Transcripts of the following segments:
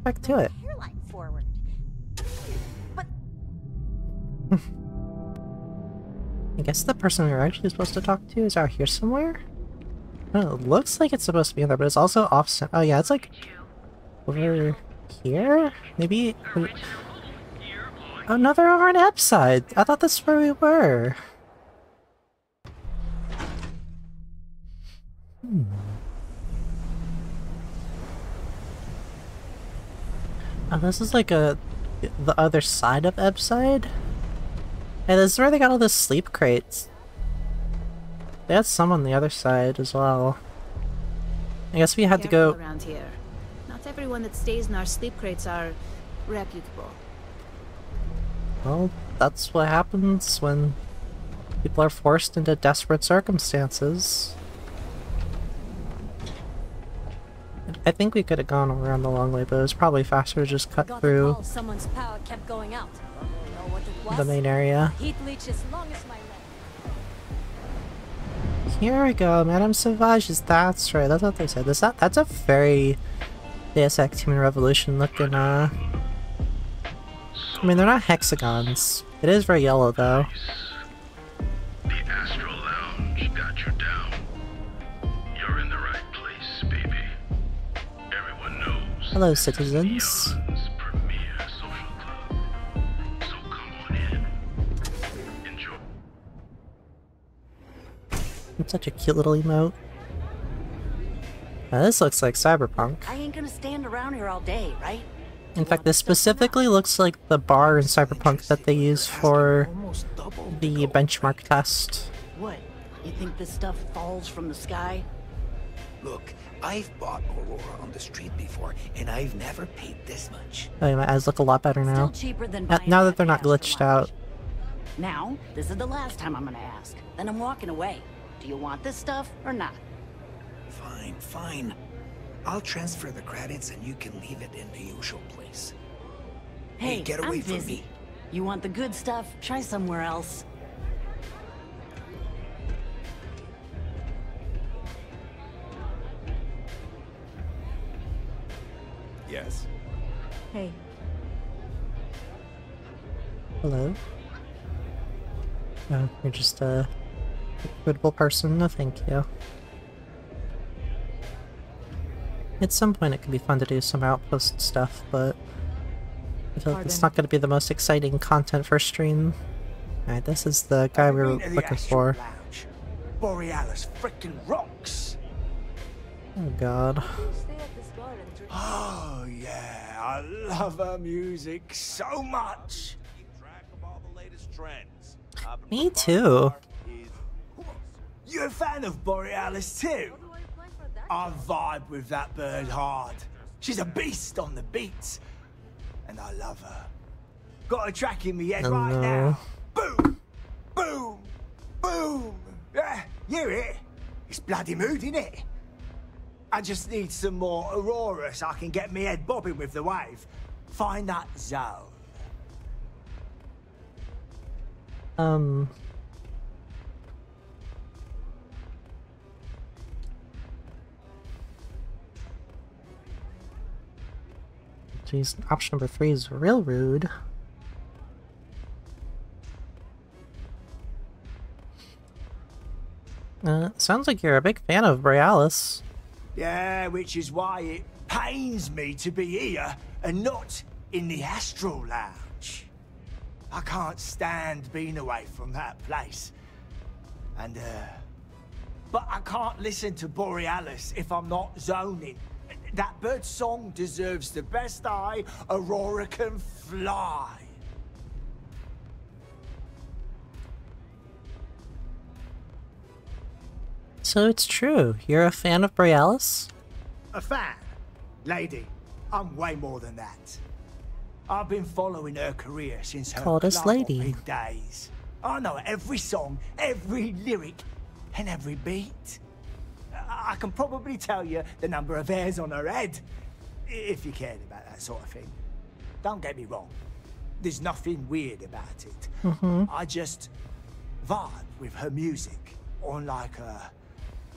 back to it. Hairline forward. But I guess the person we were actually supposed to talk to is out here somewhere? Oh, it looks like it's supposed to be in there, but it's also off. Oh yeah, it's like over here? Maybe. Oh no, they're over on Ep side. I thought this is where we were. Oh, this is like the other side of Ep side? Hey, this is where they got all the sleep crates. They had some on the other side as well. I guess we had to go around here. Not everyone that stays in our sleep crates are reputable. Well, that's what happens when people are forced into desperate circumstances. I think we could have gone around the long way, but it was probably faster to just cut through someone's power kept going out. Know what it was? the main area. Heat leech as long as my leg. Here we go, Madame Sauvage. That's right, that's what they said. That's a very Deus Ex Human Revolution looking, I mean, they're not hexagons. It is very yellow, though. The Astral Lounge got you down. You're in the right place, baby. Everyone knows. Hello, citizens. Premier social club. So come on in. Enjoy. It's such a cute little emote. Now, this looks like Cyberpunk. I ain't gonna stand around here all day, right? In fact, this specifically looks like the bar in Cyberpunk that they use for the benchmark test. What? You think this stuff falls from the sky? Look, I've bought Aurora on the street before, and I've never paid this much. Oh, my eyes look a lot better now. Still cheaper than Now that they're not glitched out. Now, this is the last time I'm gonna ask. Then I'm walking away. Do you want this stuff or not? Fine, fine. I'll transfer the credits and you can leave it in the usual place. Hey, get away I'm from busy. me. You want the good stuff? Try somewhere else. Yes. Hey. Hello? No, you're just a equitable person. No, thank you. At some point it could be fun to do some outpost stuff, but I feel like it's not going to be the most exciting content for stream. Alright, this is the guy we were looking for. Borealis frickin' rocks! Oh god. Oh yeah, I love her music so much! Keep track of all the latest trends. Me too. You're a fan of Borealis too? I vibe with that bird hard. She's a beast on the beats. And I love her. Got a track in me head Oh, right no. now. Boom! Boom! Boom! Yeah, you hear it? It's bloody mood, innit? I just need some more Aurora so I can get me head bobbing with the wave. Find that zone. Jeez, option number 3 is real rude. Sounds like you're a big fan of Borealis. Yeah, which is why it pains me to be here and not in the Astral Lounge. I can't stand being away from that place. And, but I can't listen to Borealis if I'm not zoning. That bird's song deserves the best eye Aurora can fly. So it's true, you're a fan of Borealis? A fan? Lady, I'm way more than that. I've been following her career since her Called us lady. days. I know every song, every lyric, and every beat. I can probably tell you the number of hairs on her head, if you cared about that sort of thing. Don't get me wrong. There's nothing weird about it. I just vibe with her music on like a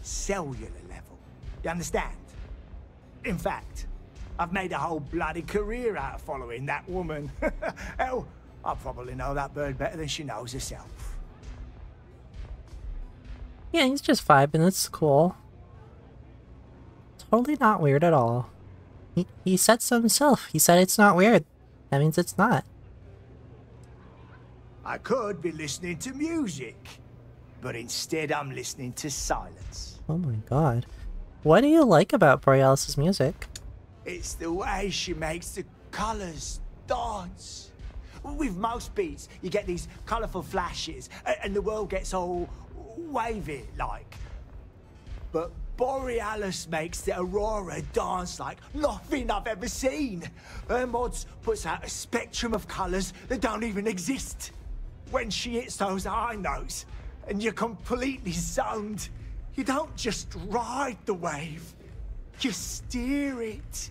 cellular level. You understand? In fact, I've made a whole bloody career out of following that woman. Hell, I probably know that bird better than she knows herself. Yeah, he's just vibing. It's cool. Totally not weird at all. He said so himself. He said it's not weird. That means it's not. I could be listening to music, but instead I'm listening to silence. Oh my god. What do you like about Borealis' music? It's the way she makes the colours dance. With most beats, you get these colourful flashes, and the world gets all wavy like. But Borealis makes the aurora dance like nothing I've ever seen. Her mods puts out a spectrum of colours that don't even exist. When she hits those high notes, and you're completely zoned, you don't just ride the wave, you steer it.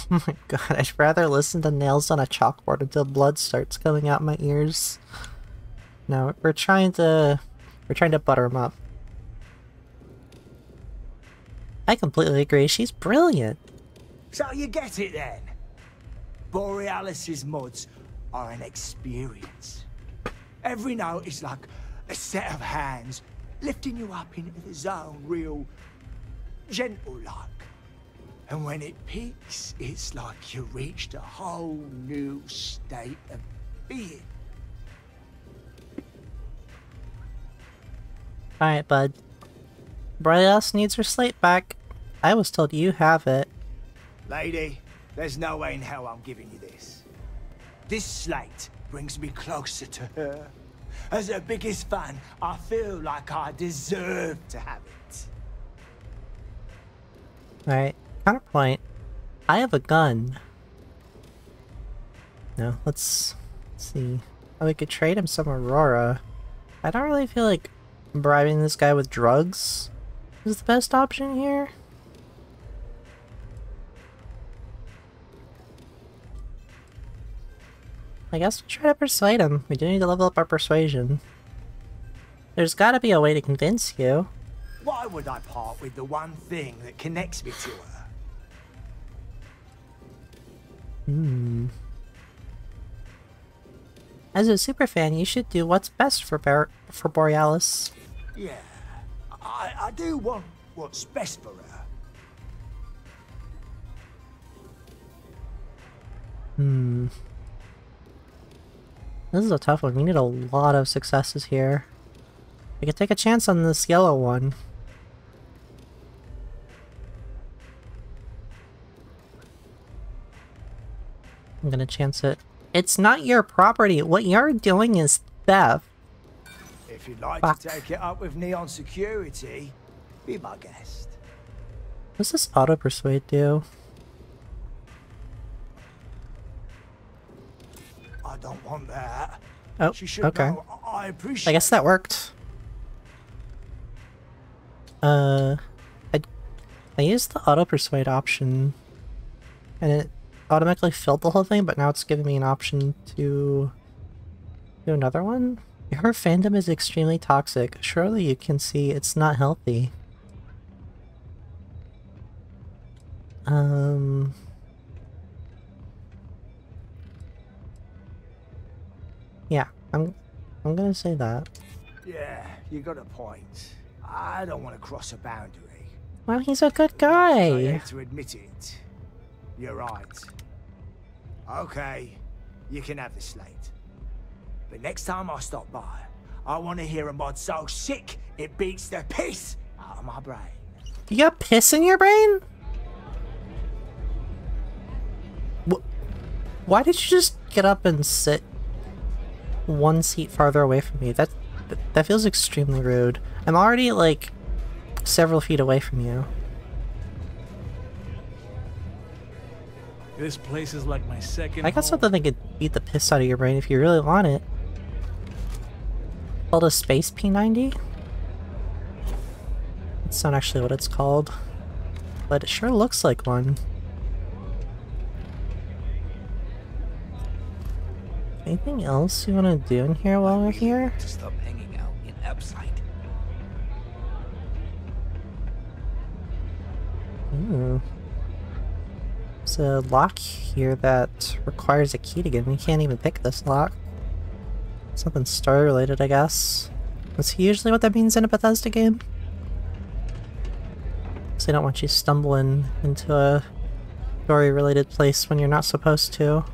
Oh my god, I'd rather listen to nails on a chalkboard until blood starts coming out my ears. No, we're trying to butter him up. I completely agree, she's brilliant. So you get it then? Borealis's mods are an experience. Every note is like a set of hands lifting you up into the zone real gentle-like. And when it peaks, it's like you reached a whole new state of being. Alright, bud. Borealis needs her slate back. I was told you have it. Lady, there's no way in hell I'm giving you this. This slate brings me closer to her. As her biggest fan, I feel like I deserve to have it. Alright, counterpoint. I have a gun. No, let's see. Oh, we could trade him some Aurora. I don't really feel like bribing this guy with drugs is the best option here. I guess we'll try to persuade him. We do need to level up our persuasion. There's gotta be a way to convince you. Why would I part with the one thing that connects me to her? As a superfan, you should do what's best for Borealis. Yeah, I do want what's best for her. This is a tough one. We need a lot of successes here. We could take a chance on this yellow one. I'm gonna chance it. It's not your property. What you're doing is theft. If you'd like Fuck. to take it up with Neon Security, be my guest. What does this auto persuade do? I don't want that. Oh, She should okay. know I appreciate I guess that worked. I used the auto persuade option, and it automatically filled the whole thing, but now it's giving me an option to do another one. Her fandom is extremely toxic. Surely you can see it's not healthy. Yeah, I'm gonna say that. Yeah, you got a point. I don't want to cross a boundary. Well, he's a good I guy. hate to admit it. You're right. Okay, you can have the slate. But next time I stop by, I want to hear a mod so sick it beats the piss out of my brain. You got piss in your brain? Why did you just get up and sit one seat farther away from me? That feels extremely rude. I'm already, like, several feet away from you. This place is like my second I got home. something that could beat the piss out of your brain if you really want it. Called a Space P90? That's not actually what it's called, but it sure looks like one. Anything else you want to do in here while we're here? To stop hanging out in Upside. Ooh. There's a lock here that requires a key to get in. You can't even pick this lock. Something story related, I guess. That's usually what that means in a Bethesda game. So they don't want you stumbling into a story related place when you're not supposed to.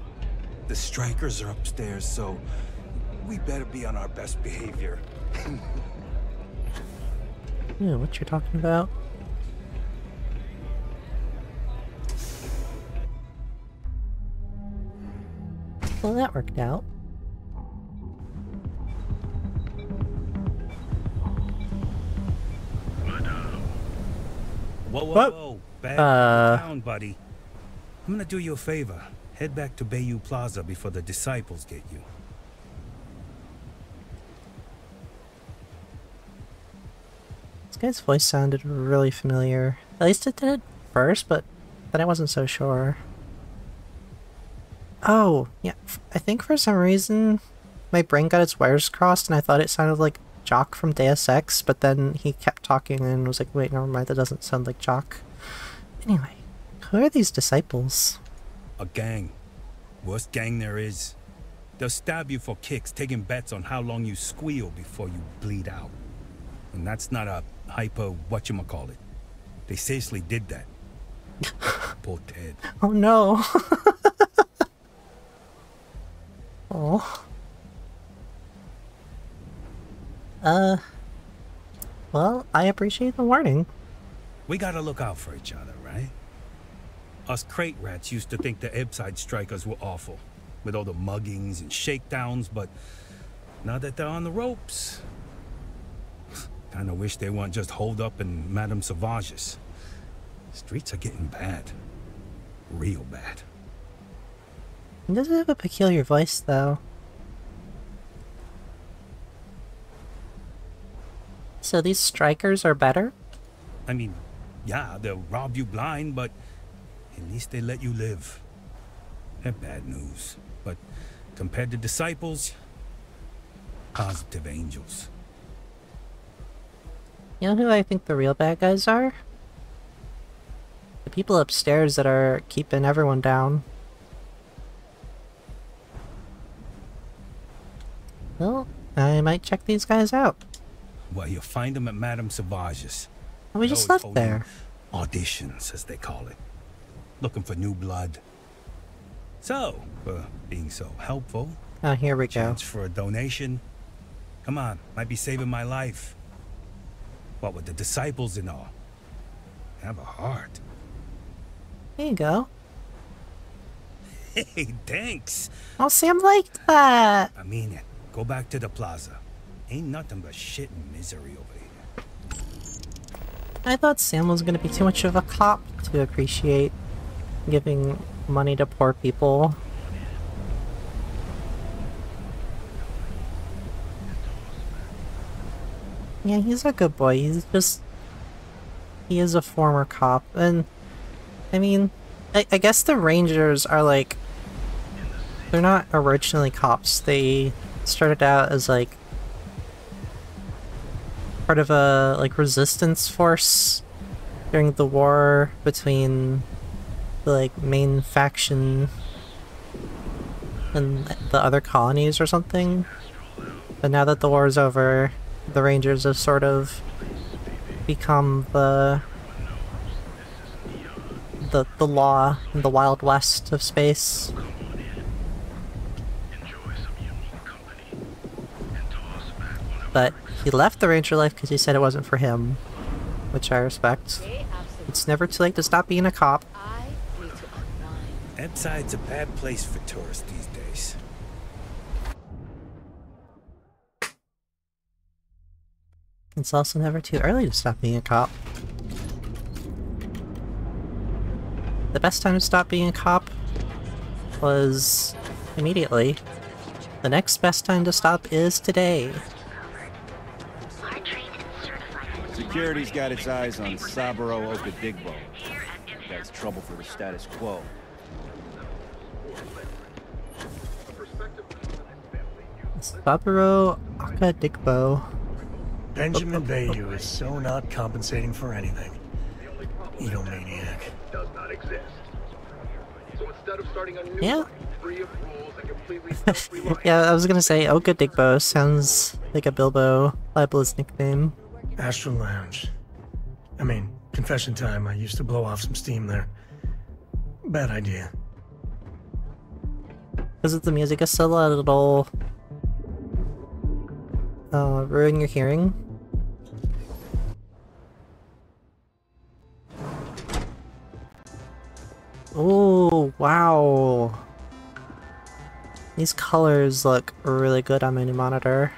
The strikers are upstairs, so we better be on our best behavior. Ooh, what you're talking about? Well, that worked out. Whoa, whoa, What? whoa. Back down, buddy. I'm gonna do you a favor. Head back to Bayou Plaza before the disciples get you. This guy's voice sounded really familiar. At least it did at first, but then I wasn't so sure. Oh, yeah. I think for some reason my brain got its wires crossed and I thought it sounded like Jock from Deus Ex, but then he kept talking and was like, wait, never mind, that doesn't sound like Jock. Anyway, who are these disciples? A gang. Worst gang there is. They'll stab you for kicks, taking bets on how long you squeal before you bleed out. And that's not a hyper whatchamacallit. They seriously did that. Poor Ted. Oh no. Oh. Well, I appreciate the warning. We gotta look out for each other, right? Us crate rats used to think the Ebbside strikers were awful, with all the muggings and shakedowns, but now that they're on the ropes, kinda wish they weren't just holed up in Madame Sauvage's. Streets are getting bad. Real bad. He doesn't have a peculiar voice, though. So these strikers are better? I mean, yeah, they'll rob you blind, but at least they let you live. They're bad news, but compared to disciples, positive angels. You know who I think the real bad guys are? The people upstairs that are keeping everyone down. Well, I might check these guys out. Well, you'll find them at Madame Sauvage's. We just left there. Auditions, as they call it. Looking for new blood. So, for being so helpful, Oh, here we go. chance for a donation. Come on, might be saving my life. What with the disciples and all. Have a heart. Here you go. Hey, thanks. Oh, Sam liked that! I mean it. Go back to the plaza. Ain't nothing but shit and misery over here. I thought Sam was gonna be too much of a cop to appreciate giving money to poor people. Yeah, he's a good boy. He's just... He is a former cop, and... I mean, I guess the Rangers are like... They're not originally cops. They started out as like... part of a like resistance force during the war between the like main faction and the other colonies or something. But now that the war is over, the Rangers have sort of become the law in the Wild West of space. But he left the Ranger life because he said it wasn't for him, which I respect. It's never too late to stop being a cop. Ebbside's a bad place for tourists these days. It's also never too early to stop being a cop. The best time to stop being a cop was immediately. The next best time to stop is today. Security's got its eyes on Saburo Okadigbo. That's trouble for the status quo. Saburo Okadigbo. Benjamin Bayou is so not compensating for anything. egomaniac. Does not exist. So instead of starting a new Yeah. life, free of rules and completely self-reliant, Yeah, I was gonna say Oka Digbo sounds like a Bilbo libelous nickname. Astral Lounge. I mean, confession time, I used to blow off some steam there. Bad idea. Because if the music is so loud, it'll ruin your hearing. Oh, wow. These colors look really good on my new monitor.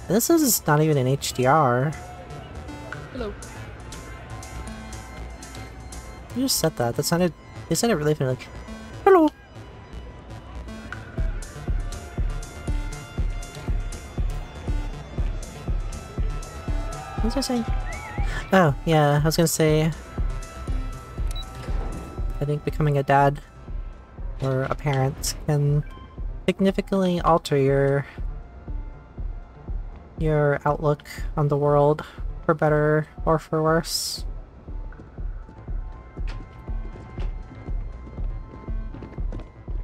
And this is not even in HDR. Hello. You just said that. That sounded... They said it really funny, like... Hello! What was I saying? Oh, yeah, I was gonna say... I think becoming a dad or a parent can significantly alter your outlook on the world, for better or for worse.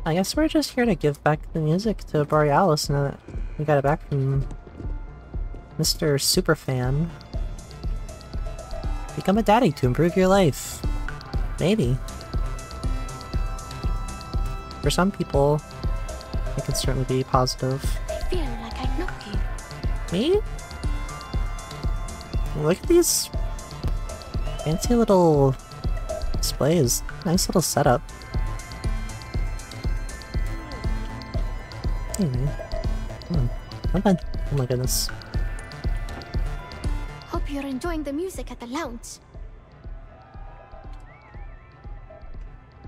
I guess we're just here to give back the music to Borealis now that we got it back from Mr. Superfan. Become a daddy to improve your life. Maybe. For some people, it can certainly be positive. I feel like I know you. Me? Look at these fancy little displays. Nice little setup. Anyway. I'm fine. Oh my goodness. Hope you're enjoying the music at the lounge.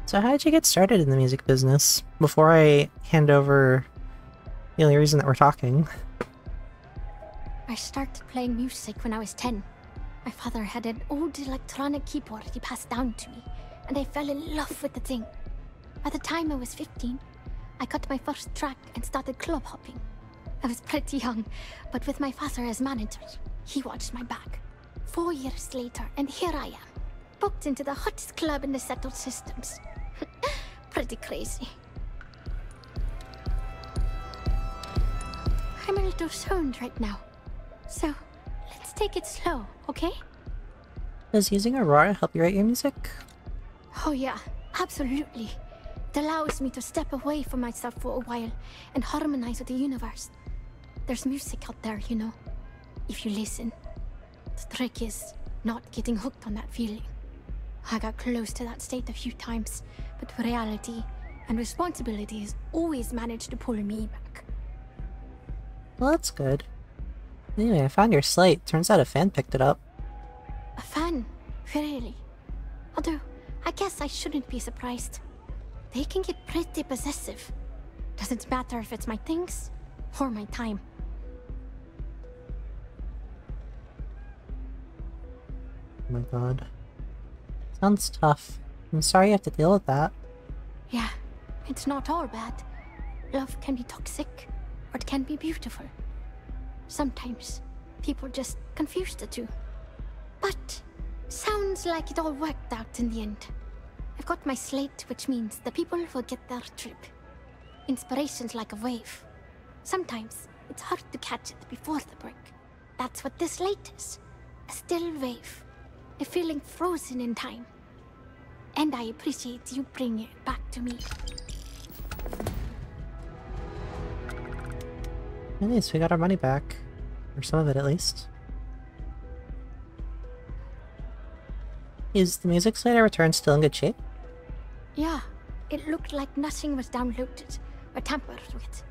So how did you get started in the music business? Before I hand over the only reason that we're talking. I started playing music when I was 10. My father had an old electronic keyboard he passed down to me, and I fell in love with the thing. By the time I was 15, I got my first track and started club hopping. I was pretty young, but with my father as manager, he watched my back. 4 years later, and here I am, booked into the hottest club in the settled systems. Pretty crazy. I'm a little stoned right now, so let's take it slow, okay? Does using Aurora help you write your music? Oh yeah, absolutely. It allows me to step away from myself for a while and harmonize with the universe. There's music out there, you know, if you listen. The trick is not getting hooked on that feeling. I got close to that state a few times, but reality and responsibilities always managed to pull me back. Well, that's good. Anyway, I found your slate. Turns out a fan picked it up. A fan? Really? Although, I guess I shouldn't be surprised. They can get pretty possessive. Doesn't matter if it's my things or my time. Oh my god. Sounds tough. I'm sorry you have to deal with that. Yeah, it's not all bad. Love can be toxic, or it can be beautiful. Sometimes, people just confuse the two. But, sounds like it all worked out in the end. I've got my slate, which means the people will get their trip. Inspiration's like a wave. Sometimes, it's hard to catch it before the break. That's what this slate is. A still wave. A feeling frozen in time. And I appreciate you bringing it back to me. At least we got our money back. Or some of it, at least. Is the music slate I returned still in good shape? Yeah, it looked like nothing was downloaded or tampered with.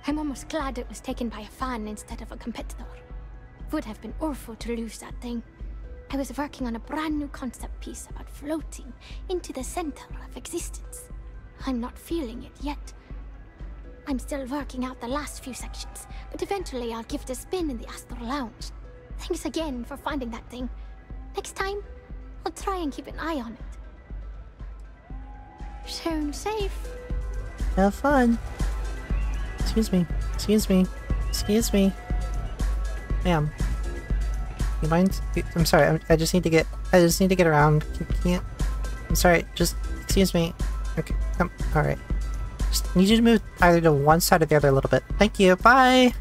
I'm almost glad it was taken by a fan instead of a competitor. Would have been awful to lose that thing. I was working on a brand new concept piece about floating into the center of existence. I'm not feeling it yet. I'm still working out the last few sections, but eventually I'll give it a spin in the Astral Lounge. Thanks again for finding that thing. Next time, I'll try and keep an eye on it. Sound safe. Have fun. Excuse me. Excuse me. Excuse me. Ma'am. You mind? I'm sorry. I just need to get. I just need to get around. Can't. I'm sorry. Just excuse me. Okay. All right. Just need you to move either to one side or the other a little bit. Thank you. Bye.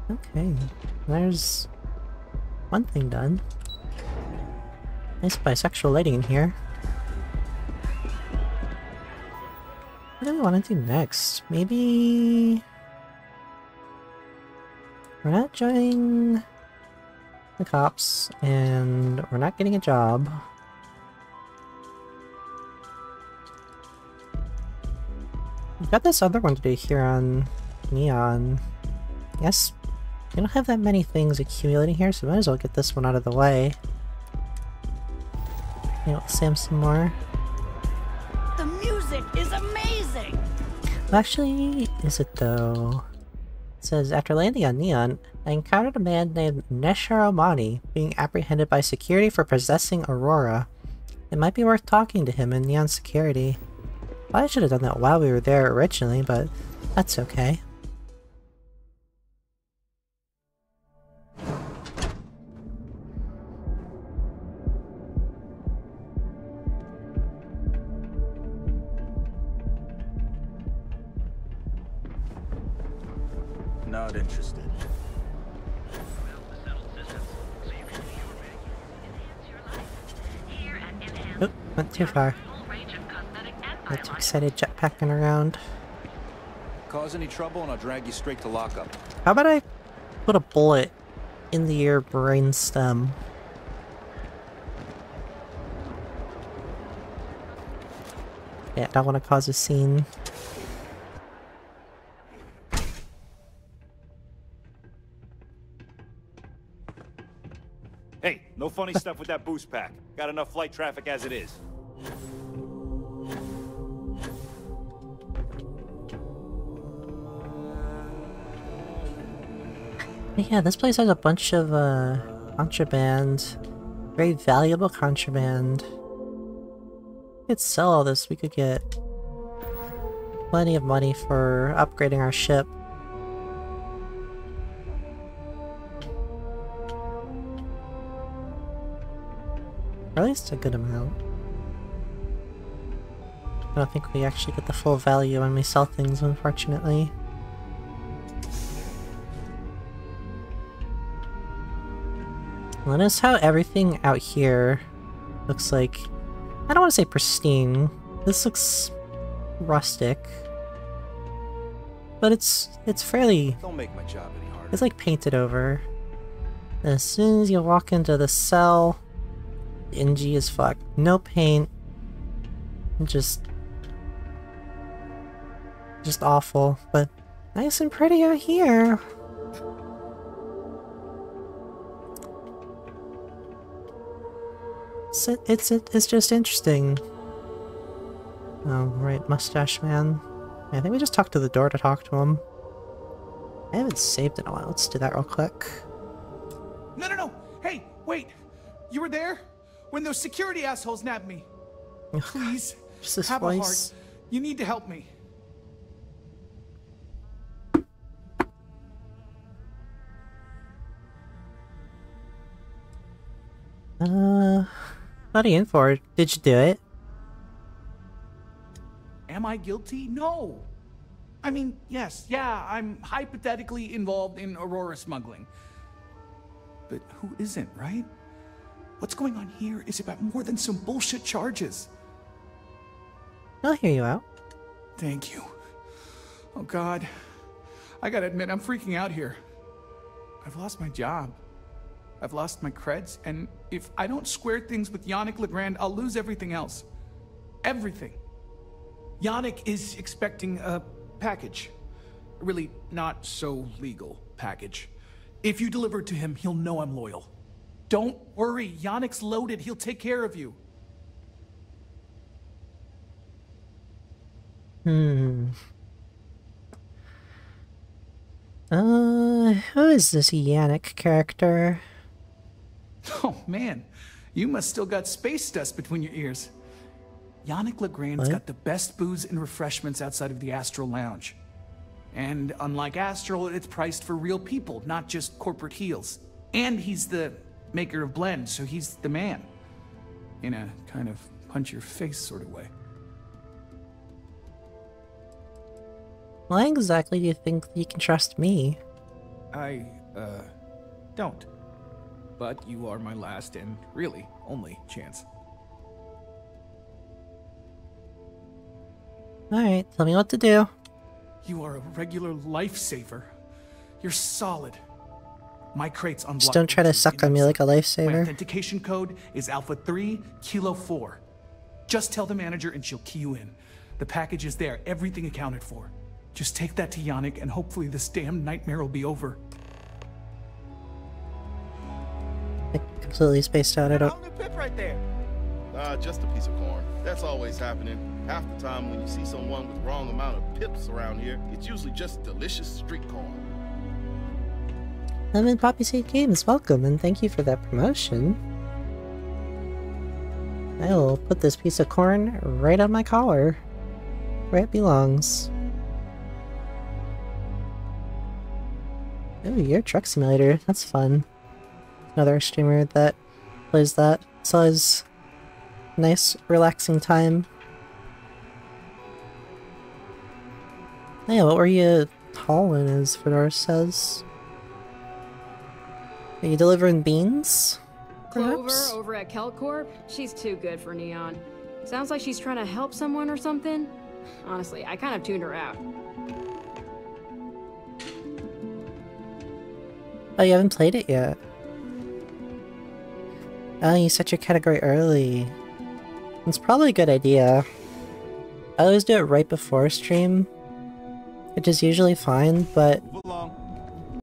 Okay. There's one thing done. Nice bisexual lighting in here. What do we want to do next? Maybe... We're not joining the cops, and we're not getting a job. We've got this other one to do here on Neon. Yes, we don't have that many things accumulating here, so we might as well get this one out of the way. You know, Sam some more. The music is amazing! Well, actually, is it though? It says, after landing on Neon, I encountered a man named Neshar Omani being apprehended by security for possessing Aurora. It might be worth talking to him in Neon security. Well, I should have done that while we were there originally, but that's okay. Not interested. Oop, went too far. Got too excited jetpacking around. Cause any trouble and I'll drag you straight to lockup. How about I put a bullet in your brainstem? Yeah, I don't want to cause a scene. Hey, no funny stuff with that boost pack. Got enough flight traffic as it is. Yeah, this place has a bunch of contraband. Very valuable contraband. We could sell all this, we could get plenty of money for upgrading our ship. Or at least a good amount. I don't think we actually get the full value when we sell things, unfortunately. Notice how everything out here looks like... I don't want to say pristine. This looks rustic. But it's fairly... Don't make my job any harder. It's like painted over. And as soon as you walk into the cell, dingy as fuck. No paint. Just awful. But nice and pretty out here. It's just interesting. Oh, right, mustache man. I think we just talked to the door to talk to him. I haven't saved in a while. Let's do that real quick. No! Hey, wait! You were there? When those security assholes nabbed me. Please, just this have voice. a heart. You need to help me. What are you in for? Did you do it? Am I guilty? No. I mean, yes, yeah, I'm hypothetically involved in Aurora smuggling. But who isn't, right? What's going on here is about more than some bullshit charges. I'll hear you out. Thank you. Oh God. I gotta admit, I'm freaking out here. I've lost my job. I've lost my creds, and if I don't square things with Yannick Legrand, I'll lose everything else. Everything. Yannick is expecting a package. A really not so legal package. If you deliver it to him, he'll know I'm loyal. Don't worry, Yannick's loaded. He'll take care of you. Who is this Yannick character? Oh man, you must still got space dust between your ears. Yannick Legrand's got the best booze and refreshments outside of the Astral Lounge. And unlike Astral, it's priced for real people, not just corporate heels. And he's the maker of blends, so he's the man. In a kind of punch-your-face sort of way. Why exactly do you think you can trust me? I, don't. But you are my last and really only chance. Alright, tell me what to do. You are a regular lifesaver. You're solid. My crate's unblocked. Just don't try to suck on me like a My lifesaver. authentication code is Alpha 3 Kilo 4. Just tell the manager and she'll key you in. The package is there, everything accounted for. Just take that to Yannick and hopefully this damn nightmare will be over. I completely spaced out. I don't. The pip right there. Just a piece of corn. That's always happening. Half the time when you see someone with the wrong amount of pips around here, it's usually just delicious street corn. I'm in Poppy Seed Games. Welcome and thank you for that promotion. I will put this piece of corn right on my collar, where it belongs. Oh, you're a truck simulator. That's fun. Another streamer that plays that. So it's nice, relaxing time. Yeah, what were you hauling, as Fedora says? Are you delivering beans? Perhaps? Clover over at Kelcorp? She's too good for Neon. Sounds like she's trying to help someone or something. Honestly, I kind of tuned her out. Oh, you haven't played it yet. Oh, you set your category early. It's probably a good idea. I always do it right before stream, which is usually fine, but